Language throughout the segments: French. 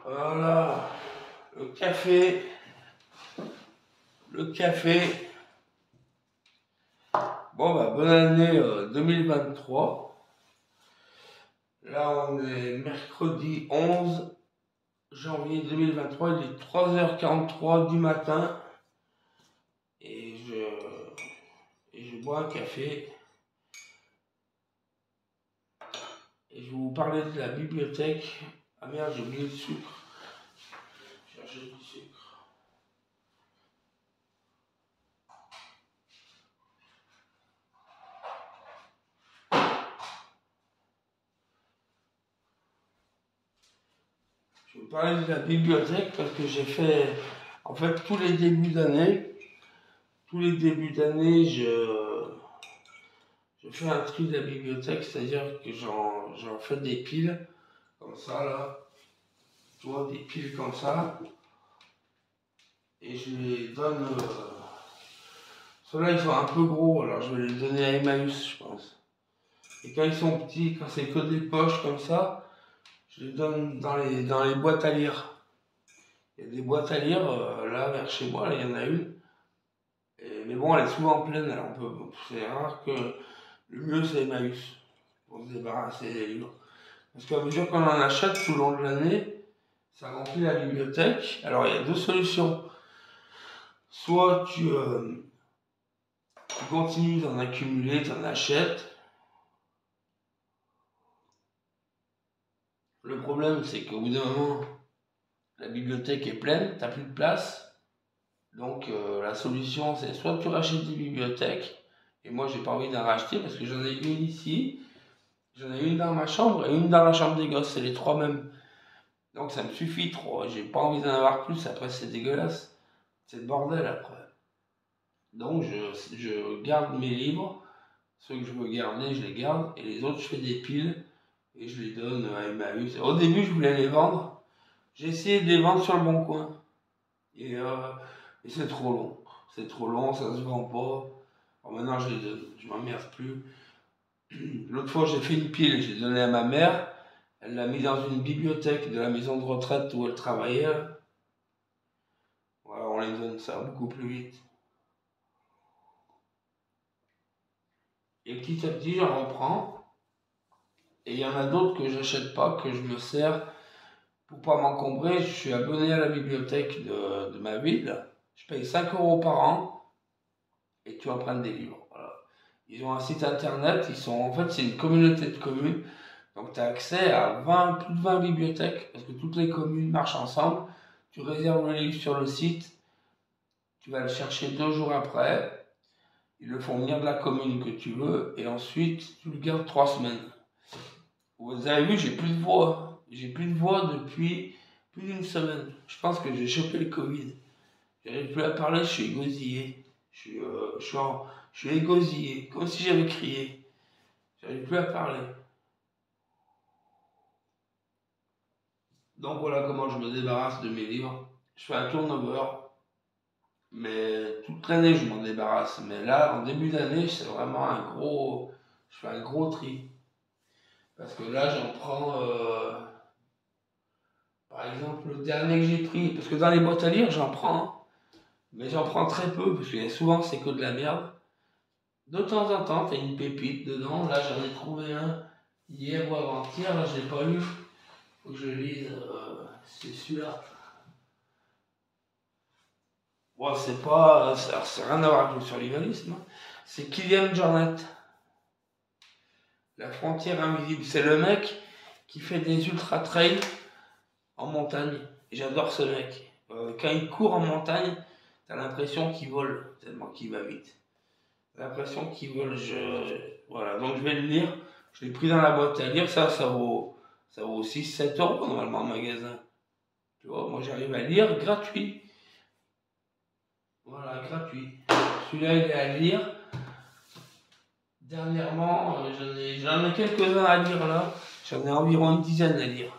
Voilà, le café, le café. Bon, bah, bonne année 2023. Là, on est mercredi 11 janvier 2023, il est 3h43 du matin et je bois un café et je vais vous parler de la bibliothèque. Ah merde, j'ai oublié le sucre. Chercher du sucre. Je vais vous parler de la bibliothèque parce que j'ai fait, en fait, tous les débuts d'année, je fais un tri de la bibliothèque, c'est-à-dire que j'en fais des piles, comme ça, là. Tu vois, des piles comme ça. Et je les donne... Ceux-là, ils sont un peu gros, alors je vais les donner à Emmaüs, je pense. Et quand ils sont petits, quand c'est que des poches comme ça, je les donne dans les boîtes à lire. Il y a des boîtes à lire, là, vers chez moi, là, il y en a une. Mais bon, elle est souvent pleine, alors c'est rare que... Le mieux, c'est Emmaüs, pour se débarrasser des livres. Parce qu'à mesure qu'on en achète tout le long de l'année, ça remplit la bibliothèque. Alors, il y a deux solutions. Soit tu continues d'en accumuler, tu en achètes. Le problème, c'est qu'au bout d'un moment, la bibliothèque est pleine, tu n'as plus de place. Donc, la solution, c'est soit tu rachètes des bibliothèques, et moi, j'ai pas envie d'en racheter parce que j'en ai une ici, j'en ai une dans ma chambre et une dans la chambre des gosses, c'est les trois mêmes. Donc ça me suffit trop, j'ai pas envie d'en avoir plus, après c'est dégueulasse, c'est le bordel après. Donc je garde mes livres, ceux que je veux garder, je les garde, et les autres je fais des piles, et je les donne à Emmaüs. Au début je voulais les vendre, j'ai essayé de les vendre sur le bon coin, et c'est trop long, ça se vend pas. Bon, maintenant je les donne, je m'emmerde plus. L'autre fois j'ai fait une pile, j'ai donné à ma mère, elle l'a mis dans une bibliothèque de la maison de retraite où elle travaillait. Voilà, on les donne ça beaucoup plus vite. Et petit à petit, j'en reprends. Et il y en a d'autres que j'achète pas, que je me sers pour pas m'encombrer. Je suis abonné à la bibliothèque de ma ville. Je paye 5 € par an et tu empruntes des livres. Voilà. Ils ont un site internet, en fait, c'est une communauté de communes. Donc tu as accès à plus de 20 bibliothèques parce que toutes les communes marchent ensemble. Tu réserves le livre sur le site, tu vas le chercher 2 jours après. Ils le font venir de la commune que tu veux et ensuite tu le gardes 3 semaines. Vous avez vu, j'ai plus de voix. J'ai plus de voix depuis plus d'une semaine. Je pense que j'ai chopé le Covid. J'arrive plus à parler, je suis égosillé. Je suis égosillé, comme si j'avais crié. J'arrive plus à parler. Donc voilà comment je me débarrasse de mes livres. Je fais un turnover. Mais toute l'année, je m'en débarrasse. Mais là, en début d'année, c'est vraiment je fais un gros tri. Parce que là, j'en prends, par exemple, le dernier que j'ai pris. Parce que dans les boîtes à lire, j'en prends. Mais j'en prends très peu, parce que souvent, c'est que de la merde. De temps en temps, t'as une pépite dedans. Là, j'en ai trouvé un hier ou avant-hier. Là, je l'ai pas lu. Faut que je lise. C'est celui-là. Bon, c'est pas... Ça n'a rien à voir avec le survivalisme. Hein. C'est Kilian Jornet. La frontière invisible. C'est le mec qui fait des ultra trails en montagne. Et j'adore ce mec. Quand il court en montagne, t'as l'impression qu'il vole, tellement qu'il va vite. T'as l'impression qu'il vole. Voilà, donc je vais le lire. Je l'ai pris dans la boîte à lire. Ça vaut 6-7 € normalement en magasin. Tu vois, moi j'arrive à lire gratuit. Voilà, gratuit. Celui-là, il est à lire. Dernièrement, j'en ai quelques-uns à lire là. J'en ai environ une dizaine à lire.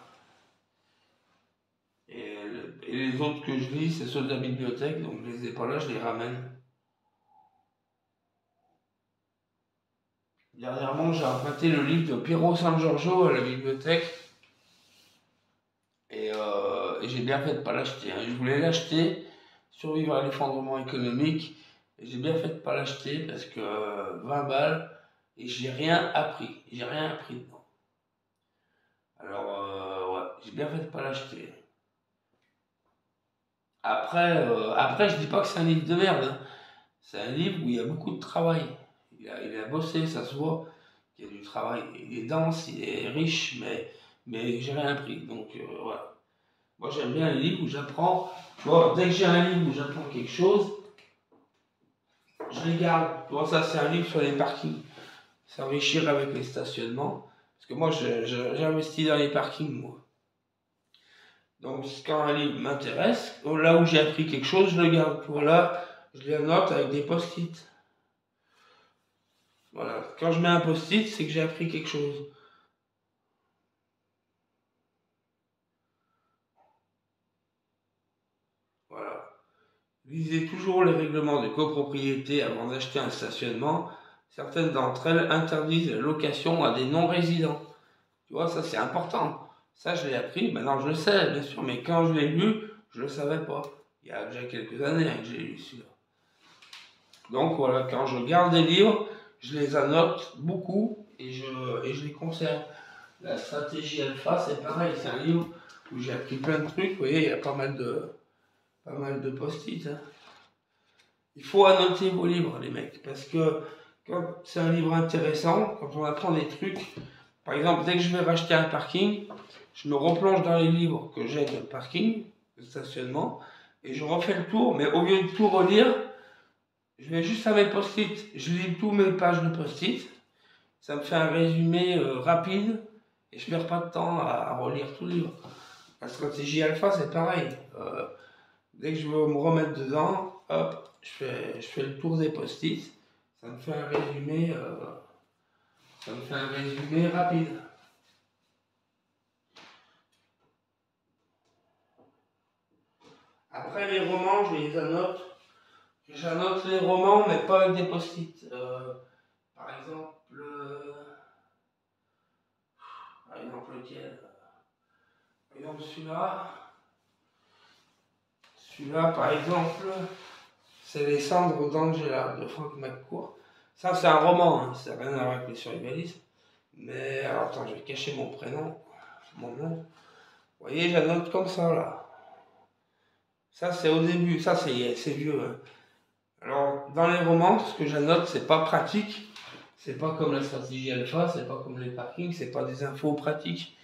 Et les autres que je lis, c'est ceux de la bibliothèque, donc je les ai pas là, je les ramène. Dernièrement, j'ai emprunté le livre de Piero San Giorgio à la bibliothèque. Et et j'ai bien fait de ne pas l'acheter. Hein. Je voulais l'acheter, Survivre à l'effondrement économique, et j'ai bien fait de ne pas l'acheter parce que 20 balles, et j'ai rien appris. J'ai rien appris dedans. Alors, ouais, j'ai bien fait de ne pas l'acheter. Après, je dis pas que c'est un livre de merde. Hein. C'est un livre où il y a beaucoup de travail. Il a bossé, ça se voit. Il y a du travail. Il est dense, il est riche, mais j'ai rien appris. Donc, voilà. Moi, j'aime bien les livres où j'apprends. Tu vois, dès que j'ai un livre où j'apprends quelque chose, je les garde. Tu vois, ça, c'est un livre sur les parkings. S'enrichir avec les stationnements. Parce que moi, j'investis dans les parkings, moi. Donc, quand un livre m'intéresse, là où j'ai appris quelque chose, je le garde. Voilà, je les note avec des post-it. Voilà, quand je mets un post-it, c'est que j'ai appris quelque chose. Voilà. Lisez toujours les règlements de copropriété avant d'acheter un stationnement. Certaines d'entre elles interdisent la location à des non-résidents. Tu vois, ça c'est important. Ça, je l'ai appris, maintenant je le sais, bien sûr, mais quand je l'ai lu, je ne le savais pas. Il y a déjà quelques années que j'ai lu celui-là. Donc voilà, quand je garde des livres, je les annote beaucoup et je les conserve. La stratégie alpha, c'est pareil, c'est un livre où j'ai appris plein de trucs. Vous voyez, il y a pas mal de post-it. Hein. Il faut annoter vos livres, les mecs, parce que quand c'est un livre intéressant, quand on apprend des trucs, par exemple, dès que je vais racheter un parking, je me replonge dans les livres que j'ai de parking, de stationnement, et je refais le tour, mais au lieu de tout relire, je vais juste à mes post-it, je lis tous mes pages de post-it, ça me fait un résumé rapide, et je perds pas de temps à relire tout le livre. La stratégie alpha, c'est pareil. Dès que je veux me remettre dedans, hop, je fais le tour des post-it, ça me fait un résumé rapide. Après les romans, je les annote. J'annote les romans, mais pas avec des post-it. Par exemple, lequel? Par exemple, celui-là. Celui-là, par exemple, c'est Les Cendres d'Angela de Frank McCourt. Ça, c'est un roman, hein, ça n'a rien à voir avec le survivalisme. Mais, alors attends, je vais cacher mon prénom, mon nom. Vous voyez, j'annote comme ça, là. Ça, c'est au début, ça, c'est vieux. Hein. Alors, dans les romans, ce que j'annote, c'est pas pratique. C'est pas comme la stratégie alpha, c'est pas comme les parkings, c'est pas des infos pratiques.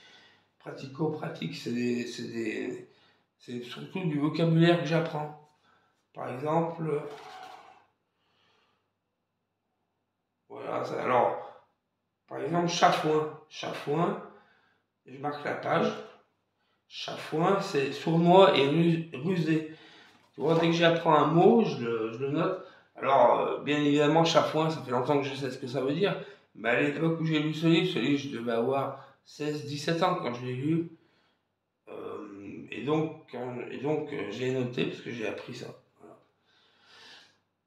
Pratico-pratiques, c'est surtout du vocabulaire que j'apprends. Par exemple, voilà, alors, par exemple, chafouin. Chafouin, je marque la page. Chafouin, c'est sournois et rusé. Tu vois, dès que j'apprends un mot, je le note. Alors, bien évidemment, chafouin, ça fait longtemps que je sais ce que ça veut dire. Mais à l'époque où j'ai lu ce livre, je devais avoir 16-17 ans quand je l'ai lu. Et donc, je l'ai noté parce que j'ai appris ça. Voilà.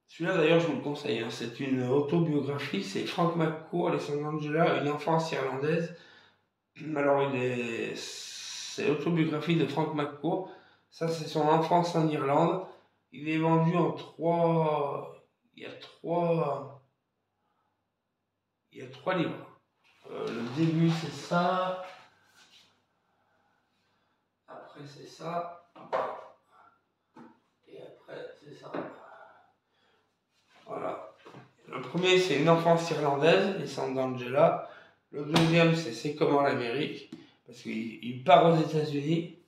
Celui-là, d'ailleurs, je vous le conseille. Hein. C'est une autobiographie. C'est Frank McCourt, Les Cendres d'Angela, une enfance irlandaise. Alors, c'est l'autobiographie de Frank McCourt. Ça, c'est son enfance en Irlande. Il est vendu en trois. Il y a trois livres. Le début, c'est ça. Après, c'est ça. Et après, c'est ça. Voilà. Le premier, c'est Une enfance irlandaise, Les Cendres d'Angela. Le deuxième, C'est comment l'Amérique. Parce qu'il part aux États-Unis.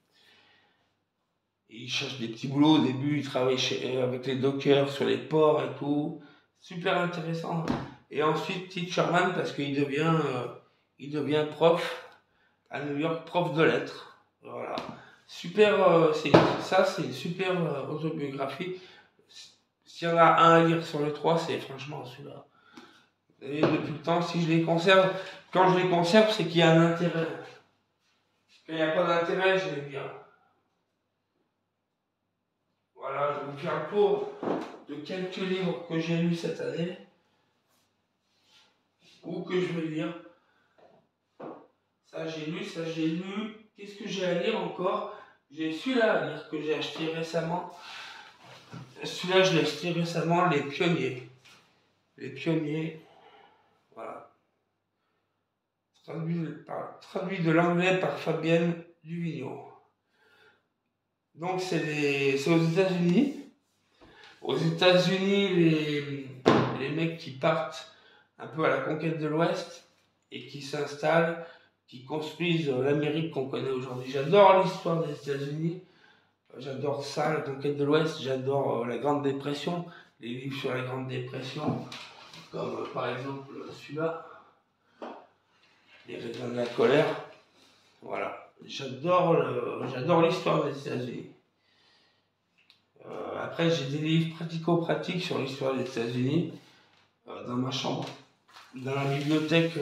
Il cherche des petits boulots. Au début, il travaille avec les dockers sur les ports et tout. Super intéressant. Et ensuite, Teacherman, parce qu'il devient prof à New York, prof de lettres. Voilà. Super, c'est une super autobiographie. S'il y en a un à lire sur les trois, c'est franchement celui-là. Et depuis le temps, si je les conserve, quand je les conserve, c'est qu'il y a un intérêt. Quand il n'y a pas d'intérêt, je les vire. Voilà, je vais vous faire le tour de quelques livres que j'ai lus cette année ou que je vais lire. Ça j'ai lu. Qu'est-ce que j'ai à lire encore? J'ai celui-là à lire que j'ai acheté récemment. Celui-là, je l'ai acheté récemment, Les Pionniers. Les Pionniers, voilà. Traduit de l'anglais par Fabienne Duvigneau. Donc c'est aux États-Unis. Aux États-Unis, les mecs qui partent un peu à la conquête de l'Ouest et qui s'installent, qui construisent l'Amérique qu'on connaît aujourd'hui. J'adore l'histoire des États-Unis. J'adore ça, la conquête de l'Ouest. J'adore la Grande Dépression, les livres sur la Grande Dépression, comme par exemple celui-là, Les raisins de la colère. Voilà. J'adore l'histoire des États-Unis. Après, j'ai des livres pratico-pratiques sur l'histoire des États-Unis dans ma chambre, dans la bibliothèque,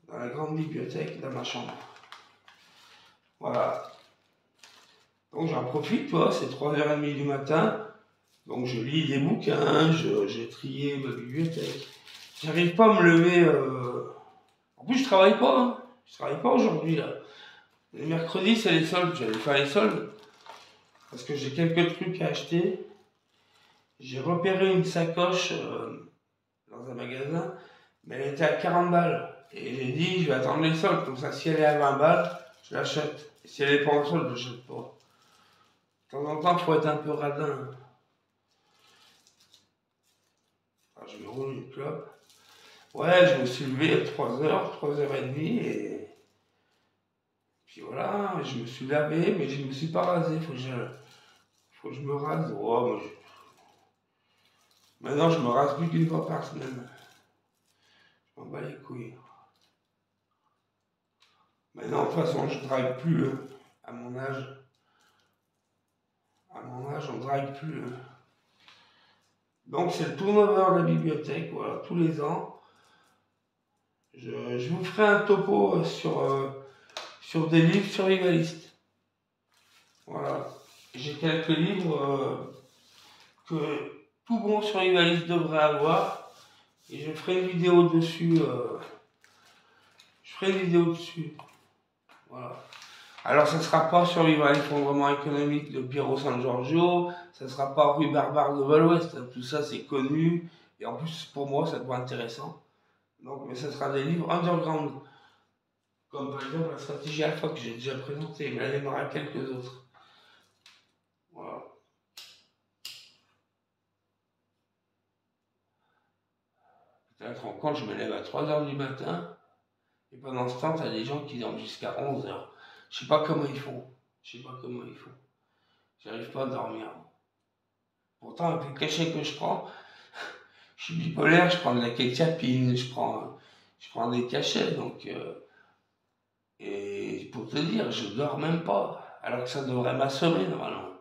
dans la grande bibliothèque, dans ma chambre. Voilà. Donc j'en profite, toi, c'est 3h30 du matin. Donc je lis des bouquins, j'ai trié ma bibliothèque. J'arrive pas à me lever. En plus, je travaille pas. Hein. Je travaille pas aujourd'hui, là. Les mercredis, c'est les soldes. J'allais faire les soldes. Parce que j'ai quelques trucs à acheter. J'ai repéré une sacoche dans un magasin, mais elle était à 40 balles. Et j'ai dit, je vais attendre les soldes. Comme ça, si elle est à 20 balles, je l'achète. Et si elle est pas en solde, je l'achète pas. De temps en temps, il faut être un peu radin. Alors, je me roule une clope. Ouais, je me suis levé à 3h, 3h30 et puis voilà, je me suis lavé, mais je me suis pas rasé. Faut que je me rase. Oh, maintenant, je me rase plus qu'une fois par semaine. Je m'en bats les couilles. Maintenant, de toute façon, je drague plus à mon âge. À mon âge, on drague plus. Donc, c'est le turnover de la bibliothèque, voilà, tous les ans. Je vous ferai un topo sur des livres survivalistes. Voilà. J'ai quelques livres que tout bon survivaliste devrait avoir. Et je ferai une vidéo dessus. Voilà. Alors, ça ne sera pas Survivre à l'effondrement économique de Piero San Giorgio. Ça ne sera pas Rue Barbare de Val-Ouest. Tout ça, c'est connu. Et en plus, pour moi, ça doit être intéressant. Donc, mais ça sera des livres underground. Comme par exemple la stratégie alpha que j'ai déjà présentée. Mais là, il y en aura quelques autres. Voilà. Tu te rends compte, je me lève à 3h du matin. Et pendant ce temps, tu as des gens qui dorment jusqu'à 11h. Je sais pas comment ils font. J'arrive pas à dormir. Pourtant, avec le cachet que je prends, je suis bipolaire, je prends de la kétiapine, je prends des cachets, donc... et pour te dire, je dors même pas, alors que ça devrait m'assommer normalement.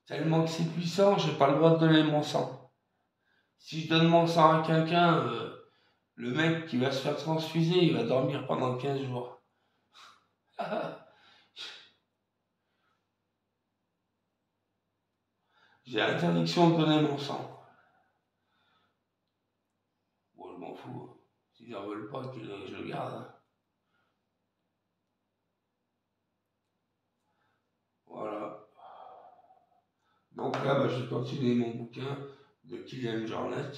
Tellement que c'est puissant, j'ai pas le droit de donner mon sang. Si je donne mon sang à quelqu'un, le mec qui va se faire transfuser, il va dormir pendant 15 jours. J'ai interdiction de donner mon sang. Bon, je m'en fous. S'ils n'en veulent pas, je le garde. Hein. Voilà. Donc là, je vais continuer mon bouquin de Kilian Jornet.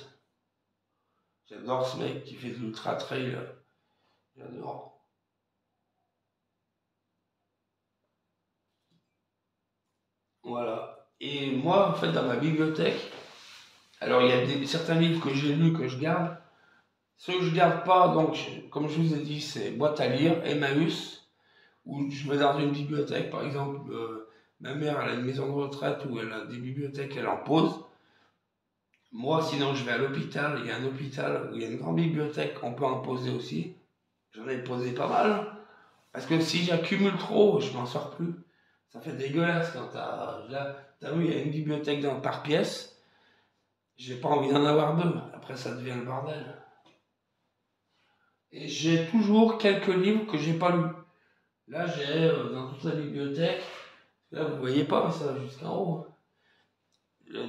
J'adore ce mec qui fait de l'ultra trail. J'adore. Voilà. Et moi, en fait, dans ma bibliothèque, alors il y a certains livres que j'ai lus que je garde. Ceux que je garde pas, donc, comme je vous ai dit, c'est boîte à lire, Emmaüs, où je vais dans une bibliothèque, par exemple, ma mère elle a une maison de retraite où elle a des bibliothèques, elle en pose. Moi, sinon, je vais à l'hôpital, il y a un hôpital où il y a une grande bibliothèque, on peut en poser aussi. J'en ai posé pas mal, parce que si j'accumule trop, je m'en sors plus. Ça fait dégueulasse quand t'as vu, il y a une bibliothèque par pièce. J'ai pas envie d'en avoir deux. Après, ça devient le bordel. Et j'ai toujours quelques livres que j'ai pas lus. Là, j'ai dans toute la bibliothèque. Là, vous voyez pas, mais ça va jusqu'en haut.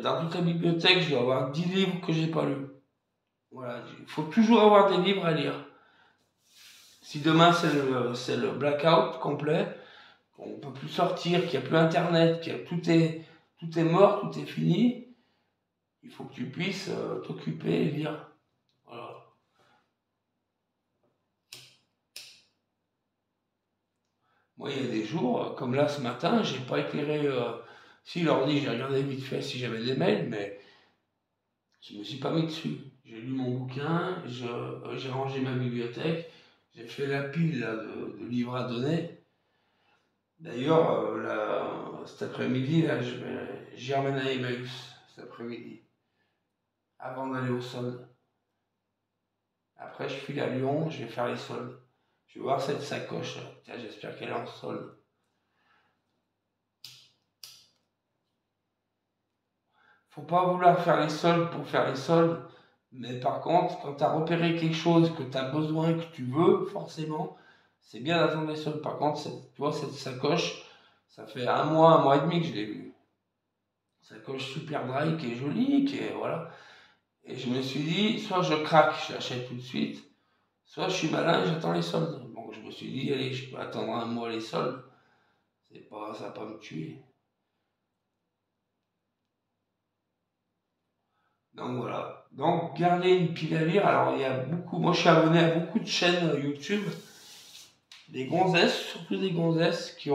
Dans toute la bibliothèque, je dois avoir 10 livres que j'ai pas lus. Voilà, il faut toujours avoir des livres à lire. Si demain c'est le blackout complet, on ne peut plus sortir, qu'il n'y a plus internet, tout est mort, tout est fini, il faut que tu puisses t'occuper et lire. Voilà. Moi, il y a des jours, comme là ce matin, j'ai pas éclairé. Si l'ordi, j'ai regardé vite fait si j'avais des mails, mais je me suis pas mis dessus. J'ai lu mon bouquin, j'ai rangé ma bibliothèque, j'ai fait la pile là, de livres à donner. D'ailleurs, cet après-midi, là, j'y emmène à Emmaüs cet après-midi, avant d'aller au solde. Après, je file à Lyon, je vais faire les soldes. Je vais voir cette sacoche. Tiens, j'espère qu'elle est en solde. Faut pas vouloir faire les soldes pour faire les soldes. Mais par contre, quand tu as repéré quelque chose que tu as besoin, que tu veux, forcément, c'est bien d'attendre les soldes. Par contre, tu vois, cette sacoche, ça fait un mois et demi que je l'ai vue. Sacoche super dry, qui est jolie, voilà. Et je me suis dit, soit je craque, je l'achète tout de suite, soit je suis malin et j'attends les soldes. Donc je me suis dit, allez, je peux attendre un mois les soldes. Ça va pas me tuer. Donc voilà. Donc garder une pile à lire. Alors il y a beaucoup. Moi je suis abonné à beaucoup de chaînes YouTube. Des gonzesses, surtout des gonzesses qui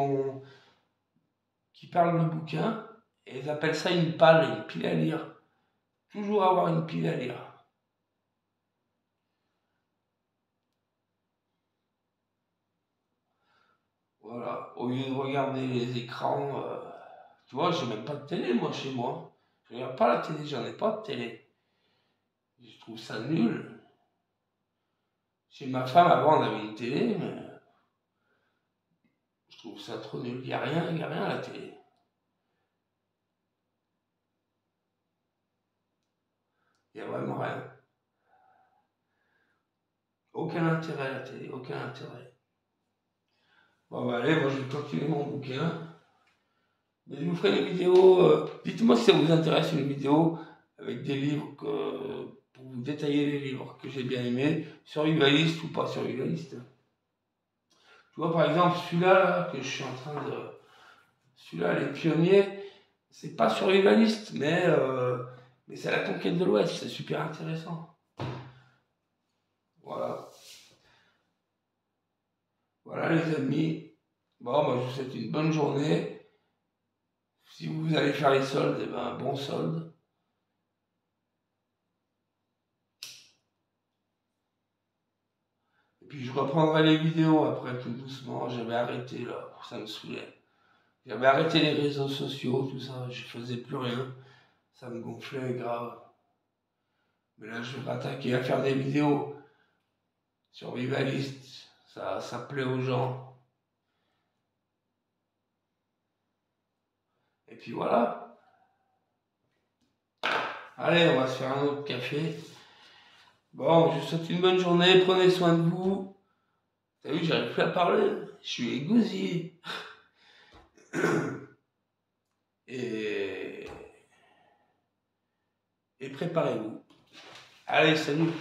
parlent de bouquins. Et ils appellent ça une palle, une pile à lire. Toujours avoir une pile à lire. Voilà. Au lieu de regarder les écrans. Tu vois, j'ai même pas de télé moi chez moi. Je regarde pas la télé, j'en ai pas de télé. Je trouve ça nul. Chez ma femme, avant, on avait une télé, mais je trouve ça trop nul. Il n'y a rien à la télé. Il n'y a vraiment rien. Aucun intérêt à la télé, aucun intérêt. Bon, bah allez, moi je vais continuer mon bouquin. Mais je vous ferai une vidéo. Dites-moi si ça vous intéresse, une vidéo avec des livres pour vous détailler les livres que j'ai bien aimés, survivaliste ou pas survivaliste. Tu vois, par exemple, celui-là là, que je suis en train de. Celui-là, Les Pionniers, c'est pas survivaliste, mais c'est la conquête de l'Ouest, c'est super intéressant. Voilà. Voilà les amis. Bon, moi je vous souhaite une bonne journée. Si vous allez faire les soldes, eh ben bon solde. Et puis je reprendrai les vidéos après tout doucement. J'avais arrêté là, ça me saoulait. J'avais arrêté les réseaux sociaux, tout ça, je faisais plus rien. Ça me gonflait grave. Mais là je vais m'attaquer à faire des vidéos survivalistes. Ça plaît aux gens. Et puis voilà. Allez, on va se faire un autre café. Bon, je vous souhaite une bonne journée, prenez soin de vous. T'as vu, j'arrive plus à parler, je suis égosillé. Et préparez-vous. Allez, salut.